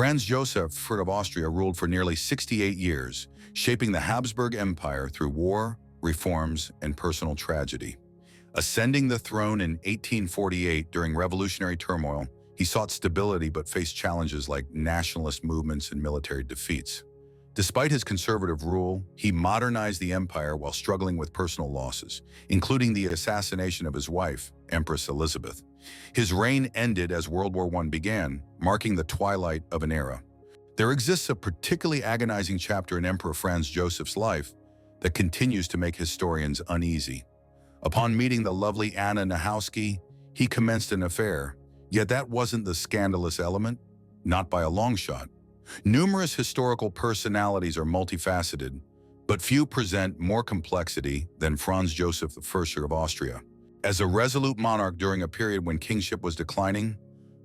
Franz Joseph I of Austria ruled for nearly 68 years, shaping the Habsburg Empire through war, reforms, and personal tragedy. Ascending the throne in 1848 during revolutionary turmoil, he sought stability but faced challenges like nationalist movements and military defeats. Despite his conservative rule, he modernized the empire while struggling with personal losses, including the assassination of his wife, Empress Elizabeth. His reign ended as World War I began, marking the twilight of an era. There exists a particularly agonizing chapter in Emperor Franz Joseph's life that continues to make historians uneasy. Upon meeting the lovely Anna Nahowski, he commenced an affair, yet that wasn't the scandalous element, not by a long shot. Numerous historical personalities are multifaceted, but few present more complexity than Franz Joseph I of Austria. As a resolute monarch during a period when kingship was declining,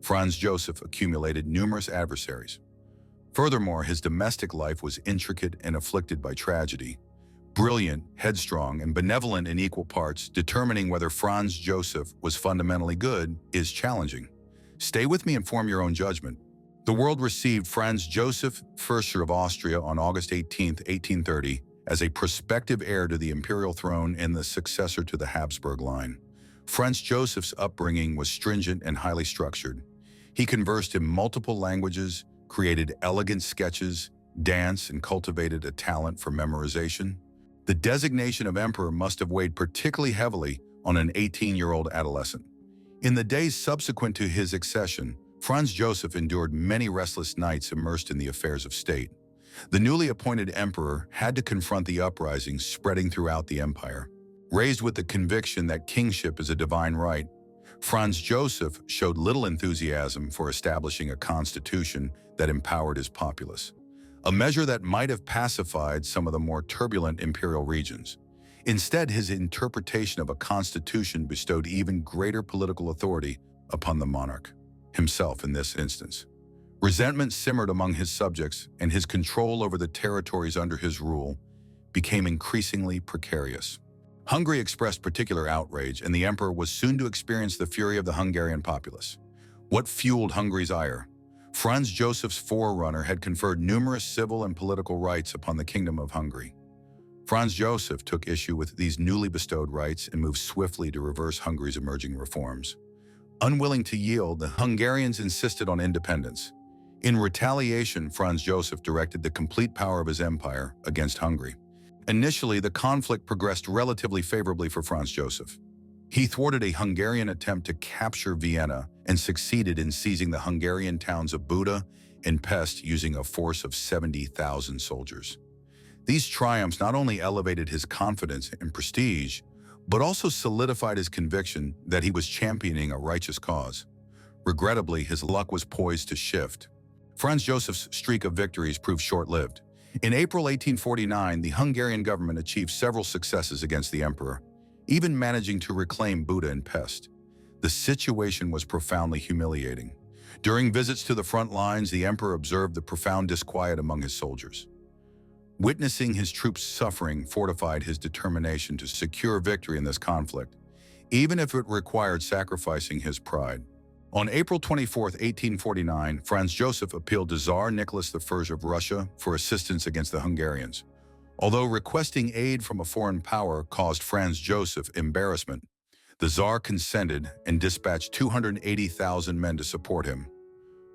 Franz Joseph accumulated numerous adversaries. Furthermore, his domestic life was intricate and afflicted by tragedy. Brilliant, headstrong, and benevolent in equal parts, determining whether Franz Joseph was fundamentally good is challenging. Stay with me and form your own judgment. The world received Franz Joseph I of Austria on August 18, 1830, as a prospective heir to the imperial throne and the successor to the Habsburg line. Franz Joseph's upbringing was stringent and highly structured. He conversed in multiple languages, created elegant sketches, danced, and cultivated a talent for memorization. The designation of emperor must have weighed particularly heavily on an 18-year-old adolescent. In the days subsequent to his accession, Franz Joseph endured many restless nights immersed in the affairs of state. The newly appointed emperor had to confront the uprisings spreading throughout the empire. Raised with the conviction that kingship is a divine right, Franz Joseph showed little enthusiasm for establishing a constitution that empowered his populace, a measure that might have pacified some of the more turbulent imperial regions. Instead, his interpretation of a constitution bestowed even greater political authority upon the monarch himself in this instance. Resentment simmered among his subjects, and his control over the territories under his rule became increasingly precarious. Hungary expressed particular outrage, and the emperor was soon to experience the fury of the Hungarian populace. What fueled Hungary's ire? Franz Joseph's forerunner had conferred numerous civil and political rights upon the Kingdom of Hungary. Franz Joseph took issue with these newly bestowed rights and moved swiftly to reverse Hungary's emerging reforms. Unwilling to yield, the Hungarians insisted on independence. In retaliation, Franz Joseph directed the complete power of his empire against Hungary. Initially, the conflict progressed relatively favorably for Franz Joseph. He thwarted a Hungarian attempt to capture Vienna and succeeded in seizing the Hungarian towns of Buda and Pest using a force of 70,000 soldiers. These triumphs not only elevated his confidence and prestige, but also solidified his conviction that he was championing a righteous cause. Regrettably, his luck was poised to shift. Franz Joseph's streak of victories proved short-lived. In April 1849, the Hungarian government achieved several successes against the emperor, even managing to reclaim Buda and Pest. The situation was profoundly humiliating. During visits to the front lines, the emperor observed the profound disquiet among his soldiers. Witnessing his troops' suffering fortified his determination to secure victory in this conflict, even if it required sacrificing his pride. On April 24, 1849, Franz Joseph appealed to Tsar Nicholas I of Russia for assistance against the Hungarians. Although requesting aid from a foreign power caused Franz Joseph embarrassment, the Tsar consented and dispatched 280,000 men to support him.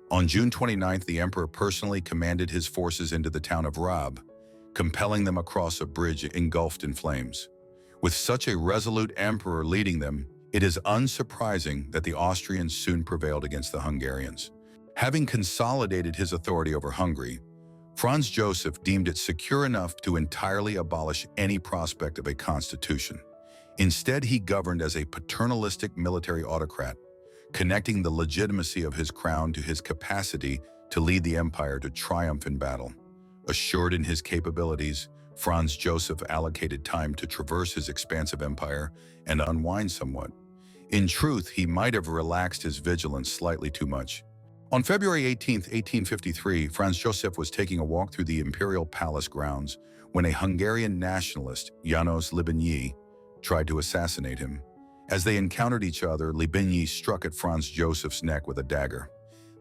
On June 29th, the emperor personally commanded his forces into the town of Rab, compelling them across a bridge engulfed in flames. With such a resolute emperor leading them, it is unsurprising that the Austrians soon prevailed against the Hungarians. Having consolidated his authority over Hungary, Franz Joseph deemed it secure enough to entirely abolish any prospect of a constitution. Instead, he governed as a paternalistic military autocrat, connecting the legitimacy of his crown to his capacity to lead the empire to triumph in battle. Assured in his capabilities, Franz Joseph allocated time to traverse his expansive empire and unwind somewhat. In truth, he might have relaxed his vigilance slightly too much. On February 18, 1853, Franz Joseph was taking a walk through the imperial palace grounds when a Hungarian nationalist, János Libényi, tried to assassinate him. As they encountered each other, Libényi struck at Franz Joseph's neck with a dagger.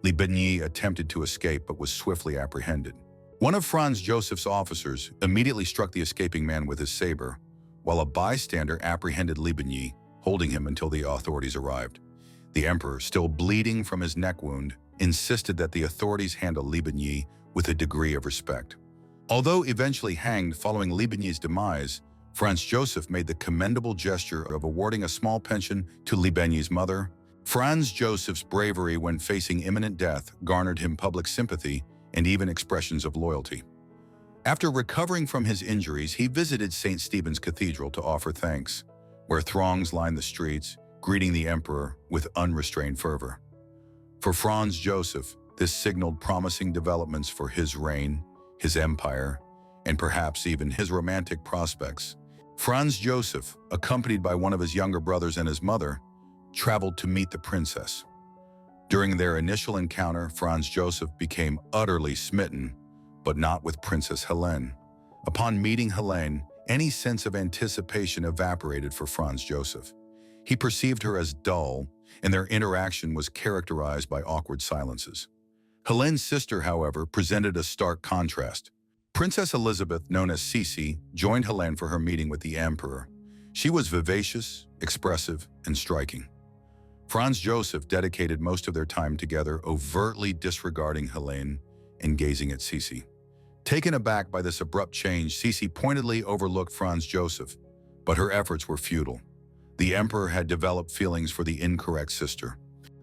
Libigny attempted to escape but was swiftly apprehended. One of Franz Joseph's officers immediately struck the escaping man with his saber, while a bystander apprehended Libigny, holding him until the authorities arrived. The emperor, still bleeding from his neck wound, insisted that the authorities handle Libigny with a degree of respect. Although eventually hanged following Libigny's demise, Franz Joseph made the commendable gesture of awarding a small pension to Libigny's mother. Franz Joseph's bravery when facing imminent death garnered him public sympathy and even expressions of loyalty. After recovering from his injuries, he visited St. Stephen's Cathedral to offer thanks, where throngs lined the streets, greeting the emperor with unrestrained fervor. For Franz Joseph, this signaled promising developments for his reign, his empire, and perhaps even his romantic prospects. Franz Joseph, accompanied by one of his younger brothers and his mother, traveled to meet the princess. During their initial encounter, Franz Joseph became utterly smitten, but not with Princess Helene. Upon meeting Helene, any sense of anticipation evaporated for Franz Joseph. He perceived her as dull, and their interaction was characterized by awkward silences. Helene's sister, however, presented a stark contrast. Princess Elizabeth, known as Sisi, joined Helene for her meeting with the emperor. She was vivacious, expressive, and striking. Franz Joseph dedicated most of their time together, overtly disregarding Helene and gazing at Sisi. Taken aback by this abrupt change, Sisi pointedly overlooked Franz Joseph, but her efforts were futile. The emperor had developed feelings for the incorrect sister.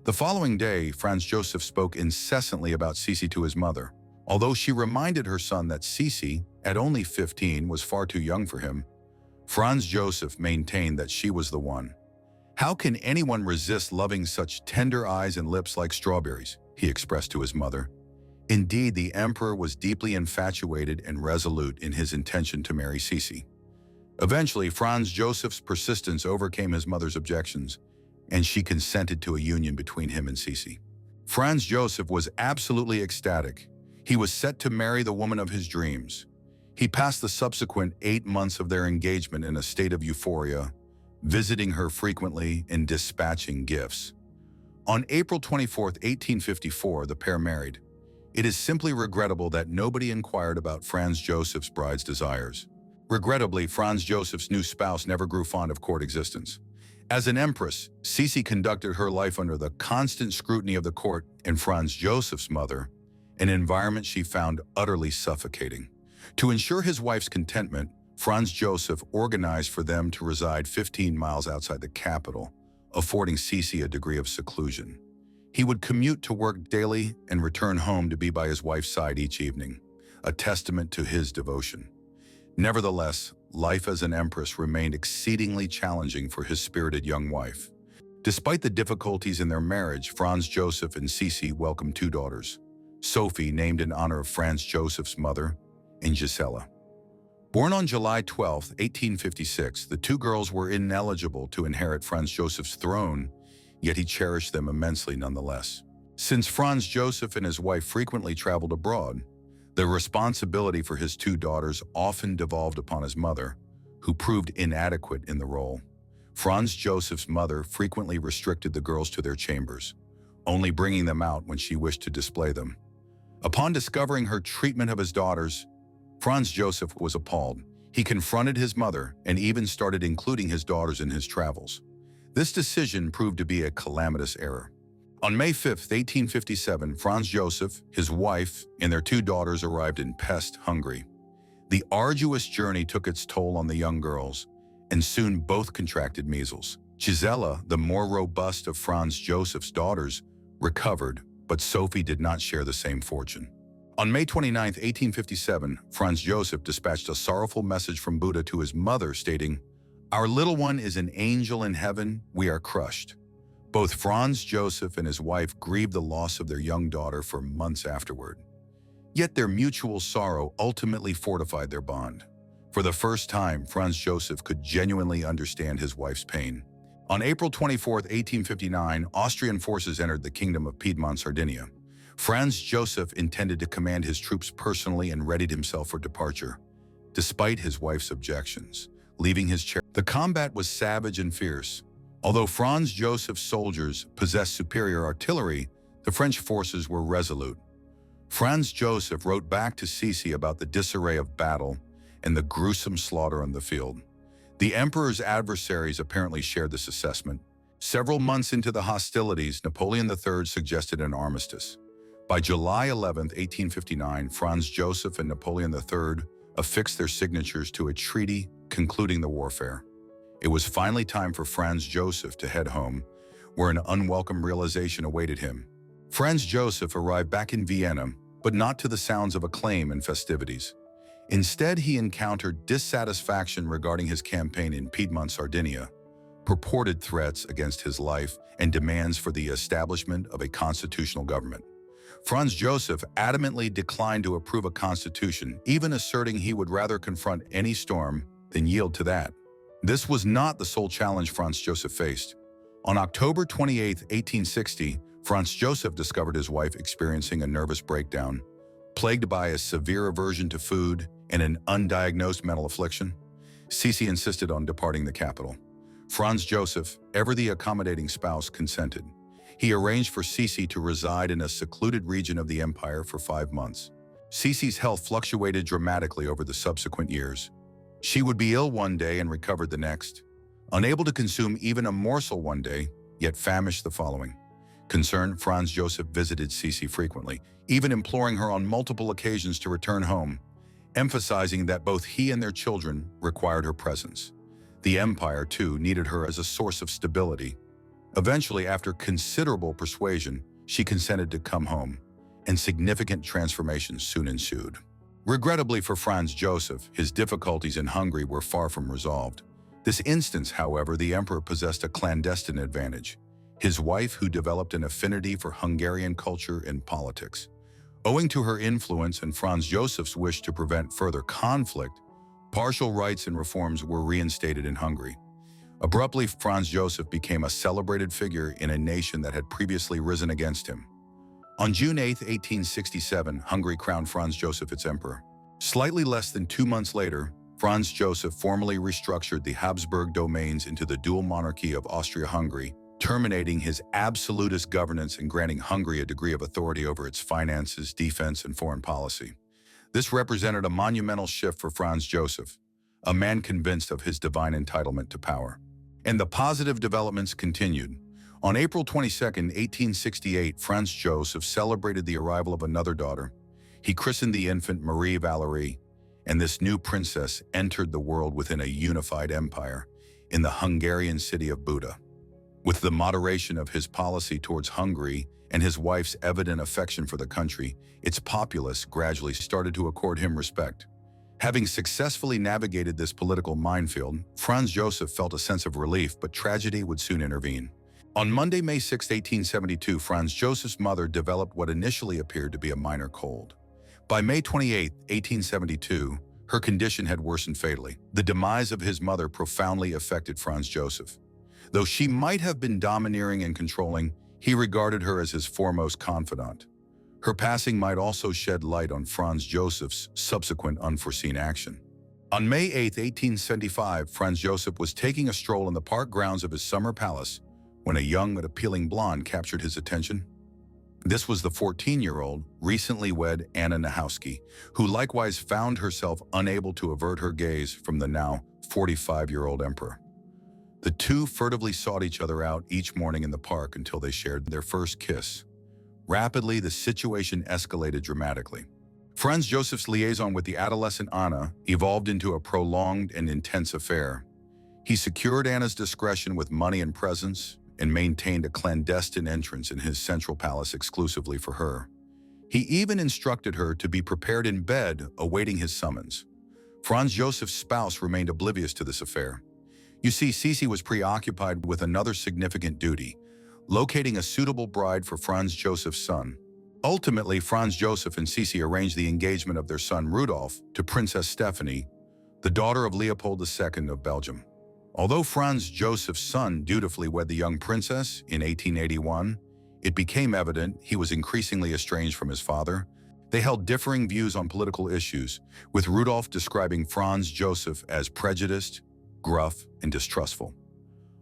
The following day, Franz Joseph spoke incessantly about Sisi to his mother. Although she reminded her son that Sisi, at only 15, was far too young for him, Franz Joseph maintained that she was the one. "How can anyone resist loving such tender eyes and lips like strawberries?" he expressed to his mother. Indeed, the emperor was deeply infatuated and resolute in his intention to marry Sisi. Eventually, Franz Joseph's persistence overcame his mother's objections, and she consented to a union between him and Sisi. Franz Joseph was absolutely ecstatic. He was set to marry the woman of his dreams. He passed the subsequent 8 months of their engagement in a state of euphoria, visiting her frequently and dispatching gifts. On April 24, 1854, the pair married. It is simply regrettable that nobody inquired about Franz Joseph's bride's desires. Regrettably, Franz Joseph's new spouse never grew fond of court existence. As an empress, Sisi conducted her life under the constant scrutiny of the court and Franz Joseph's mother, an environment she found utterly suffocating. To ensure his wife's contentment, Franz Joseph organized for them to reside 15 miles outside the capital, affording Sisi a degree of seclusion. He would commute to work daily and return home to be by his wife's side each evening, a testament to his devotion. Nevertheless, life as an empress remained exceedingly challenging for his spirited young wife. Despite the difficulties in their marriage, Franz Joseph and Sisi welcomed 2 daughters, Sophie, named in honor of Franz Joseph's mother, and Gisela. Born on July 12, 1856, the 2 girls were ineligible to inherit Franz Joseph's throne, yet he cherished them immensely nonetheless. Since Franz Joseph and his wife frequently traveled abroad, the responsibility for his 2 daughters often devolved upon his mother, who proved inadequate in the role. Franz Joseph's mother frequently restricted the girls to their chambers, only bringing them out when she wished to display them. Upon discovering her treatment of his daughters, Franz Joseph was appalled. He confronted his mother and even started including his daughters in his travels. This decision proved to be a calamitous error. On May 5, 1857, Franz Joseph, his wife, and their 2 daughters arrived in Pest, Hungary. The arduous journey took its toll on the young girls, and soon both contracted measles. Gisela, the more robust of Franz Joseph's daughters, recovered, but Sophie did not share the same fortune. On May 29, 1857, Franz Joseph dispatched a sorrowful message from Buda to his mother stating, "Our little one is an angel in heaven, we are crushed." Both Franz Joseph and his wife grieved the loss of their young daughter for months afterward. Yet their mutual sorrow ultimately fortified their bond. For the first time, Franz Joseph could genuinely understand his wife's pain. On April 24, 1859, Austrian forces entered the Kingdom of Piedmont, Sardinia. Franz Joseph intended to command his troops personally and readied himself for departure, despite his wife's objections, leaving his chair. The combat was savage and fierce. Although Franz Joseph's soldiers possessed superior artillery, The French forces were resolute. Franz Joseph wrote back to Sisi about the disarray of battle and the gruesome slaughter on the field. The emperor's adversaries apparently shared this assessment. Several months into the hostilities, Napoleon III suggested an armistice. By July 11, 1859, Franz Joseph and Napoleon III affixed their signatures to a treaty concluding the warfare. It was finally time for Franz Joseph to head home, where an unwelcome realization awaited him. Franz Joseph arrived back in Vienna, but not to the sounds of acclaim and festivities. Instead, he encountered dissatisfaction regarding his campaign in Piedmont, Sardinia, purported threats against his life, and demands for the establishment of a constitutional government. Franz Joseph adamantly declined to approve a constitution, even asserting he would rather confront any storm than yield to that. This was not the sole challenge Franz Joseph faced. On October 28, 1860, Franz Joseph discovered his wife experiencing a nervous breakdown, plagued by a severe aversion to food and an undiagnosed mental affliction. Sisi insisted on departing the capital. Franz Joseph, ever the accommodating spouse, consented. He arranged for Sisi to reside in a secluded region of the empire for 5 months. Sisi's health fluctuated dramatically over the subsequent years. She would be ill one day and recovered the next. Unable to consume even a morsel one day, yet famished the following. Concerned, Franz Joseph visited Sisi frequently, even imploring her on multiple occasions to return home, emphasizing that both he and their children required her presence. The empire, too, needed her as a source of stability. Eventually, after considerable persuasion, she consented to come home, and significant transformations soon ensued. Regrettably for Franz Joseph, his difficulties in Hungary were far from resolved. This instance, however, the emperor possessed a clandestine advantage. His wife, who developed an affinity for Hungarian culture and politics. Owing to her influence and Franz Joseph's wish to prevent further conflict, partial rights and reforms were reinstated in Hungary. Abruptly, Franz Joseph became a celebrated figure in a nation that had previously risen against him. On June 8, 1867, Hungary crowned Franz Joseph its emperor. Slightly less than 2 months later, Franz Joseph formally restructured the Habsburg domains into the dual monarchy of Austria-Hungary, terminating his absolutist governance and granting Hungary a degree of authority over its finances, defense, and foreign policy. This represented a monumental shift for Franz Joseph, a man convinced of his divine entitlement to power. And the positive developments continued. On April 22, 1868, Franz Joseph celebrated the arrival of another daughter. He christened the infant Marie Valerie, and this new princess entered the world within a unified empire in the Hungarian city of Buda. With the moderation of his policy towards Hungary and his wife's evident affection for the country, its populace gradually started to accord him respect. Having successfully navigated this political minefield, Franz Joseph felt a sense of relief, but tragedy would soon intervene. On Monday, May 6, 1872, Franz Joseph's mother developed what initially appeared to be a minor cold. By May 28, 1872, her condition had worsened fatally. The demise of his mother profoundly affected Franz Joseph. Though she might have been domineering and controlling, he regarded her as his foremost confidant. Her passing might also shed light on Franz Joseph's subsequent unforeseen action. On May 8, 1875, Franz Joseph was taking a stroll in the park grounds of his summer palace when a young but appealing blonde captured his attention. This was the 14-year-old, recently wed Anna Nahowski, who likewise found herself unable to avert her gaze from the now 45-year-old emperor. The two furtively sought each other out each morning in the park until they shared their first kiss. Rapidly, the situation escalated dramatically. Franz Joseph's liaison with the adolescent Anna evolved into a prolonged and intense affair. He secured Anna's discretion with money and presents and maintained a clandestine entrance in his central palace exclusively for her. He even instructed her to be prepared in bed, awaiting his summons. Franz Joseph's spouse remained oblivious to this affair. You see, Sisi was preoccupied with another significant duty, locating a suitable bride for Franz Joseph's son. Ultimately, Franz Joseph and Sisi arranged the engagement of their son Rudolf to Princess Stephanie, the daughter of Leopold II of Belgium. Although Franz Joseph's son dutifully wed the young princess in 1881, it became evident he was increasingly estranged from his father. They held differing views on political issues, with Rudolf describing Franz Joseph as prejudiced, gruff, and distrustful.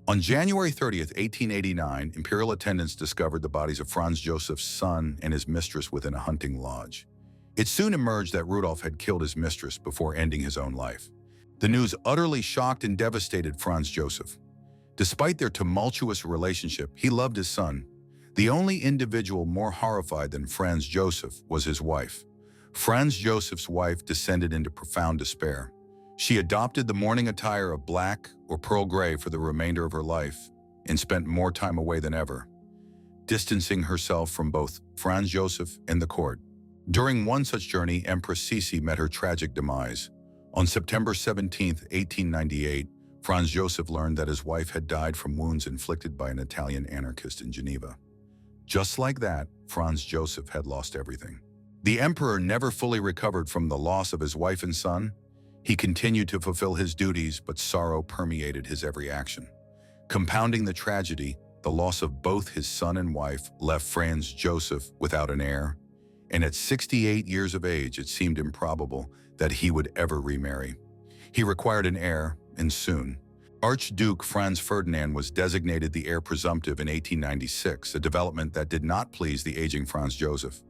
On January 30th, 1889, imperial attendants discovered the bodies of Franz Joseph's son and his mistress within a hunting lodge. It soon emerged that Rudolf had killed his mistress before ending his own life. The news utterly shocked and devastated Franz Joseph. Despite their tumultuous relationship, he loved his son. The only individual more horrified than Franz Joseph was his wife. Franz Joseph's wife descended into profound despair. She adopted the mourning attire of black or pearl gray for the remainder of her life and spent more time away than ever, distancing herself from both Franz Joseph and the court. During one such journey, Empress Sisi met her tragic demise. On September 17, 1898, Franz Joseph learned that his wife had died from wounds inflicted by an Italian anarchist in Geneva. Just like that, Franz Joseph had lost everything. The emperor never fully recovered from the loss of his wife and son. He continued to fulfill his duties, but sorrow permeated his every action. Compounding the tragedy, the loss of both his son and wife left Franz Joseph without an heir, and at 68 years of age, it seemed improbable that he would ever remarry. He required an heir, and soon. Archduke Franz Ferdinand was designated the heir presumptive in 1896, a development that did not please the aging Franz Joseph.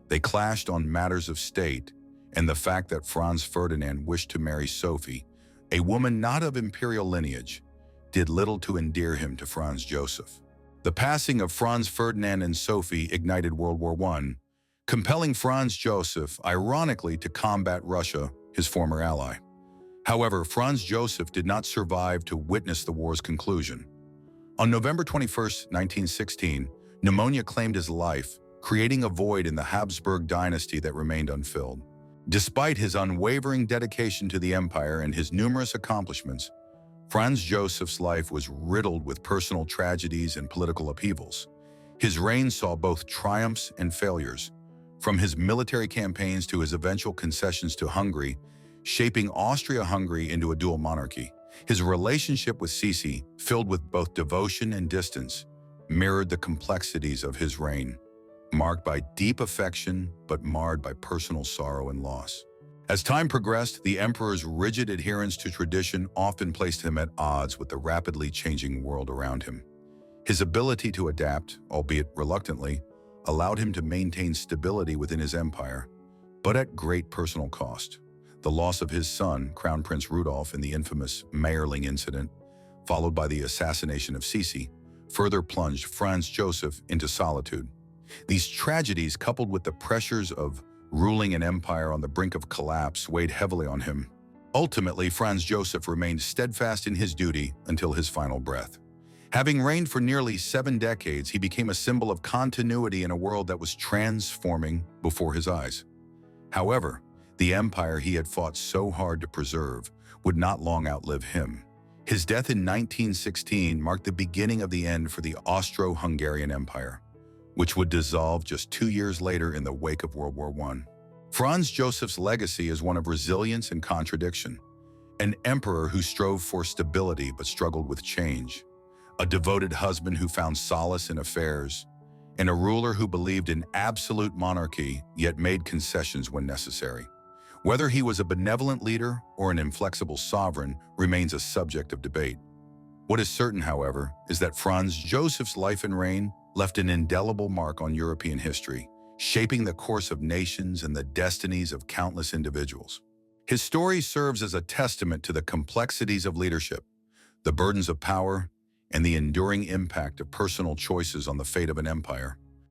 They clashed on matters of state, and the fact that Franz Ferdinand wished to marry Sophie, a woman not of imperial lineage, did little to endear him to Franz Joseph. The passing of Franz Ferdinand and Sophie ignited World War I, compelling Franz Joseph, ironically, to combat Russia, his former ally. However, Franz Joseph did not survive to witness the war's conclusion. On November 21, 1916, pneumonia claimed his life, creating a void in the Habsburg dynasty that remained unfilled. Despite his unwavering dedication to the empire and his numerous accomplishments, Franz Joseph's life was riddled with personal tragedies and political upheavals. His reign saw both triumphs and failures, from his military campaigns to his eventual concessions to Hungary, shaping Austria-Hungary into a dual monarchy. His relationship with Sisi, filled with both devotion and distance, mirrored the complexities of his reign, marked by deep affection but marred by personal sorrow and loss. As time progressed, the emperor's rigid adherence to tradition often placed him at odds with the rapidly changing world around him. His ability to adapt, albeit reluctantly, allowed him to maintain stability within his empire, but at great personal cost. The loss of his son, Crown Prince Rudolf, in the infamous Mayerling incident, followed by the assassination of Sisi, further plunged Franz Joseph into solitude. These tragedies, coupled with the pressures of ruling an empire on the brink of collapse, weighed heavily on him. Ultimately, Franz Joseph remained steadfast in his duty until his final breath. Having reigned for nearly 7 decades, he became a symbol of continuity in a world that was transforming before his eyes. However, the empire he had fought so hard to preserve would not long outlive him. His death in 1916 marked the beginning of the end for the Austro-Hungarian Empire, which would dissolve just 2 years later in the wake of World War I. Franz Joseph's legacy is one of resilience and contradiction, an emperor who strove for stability but struggled with change, a devoted husband who found solace in affairs, and a ruler who believed in absolute monarchy yet made concessions when necessary. Whether he was a benevolent leader or an inflexible sovereign remains a subject of debate. What is certain, however, is that Franz Joseph's life and reign left an indelible mark on European history, shaping the course of nations and the destinies of countless individuals. His story serves as a testament to the complexities of leadership, the burdens of power, and the enduring impact of personal choices on the fate of an empire.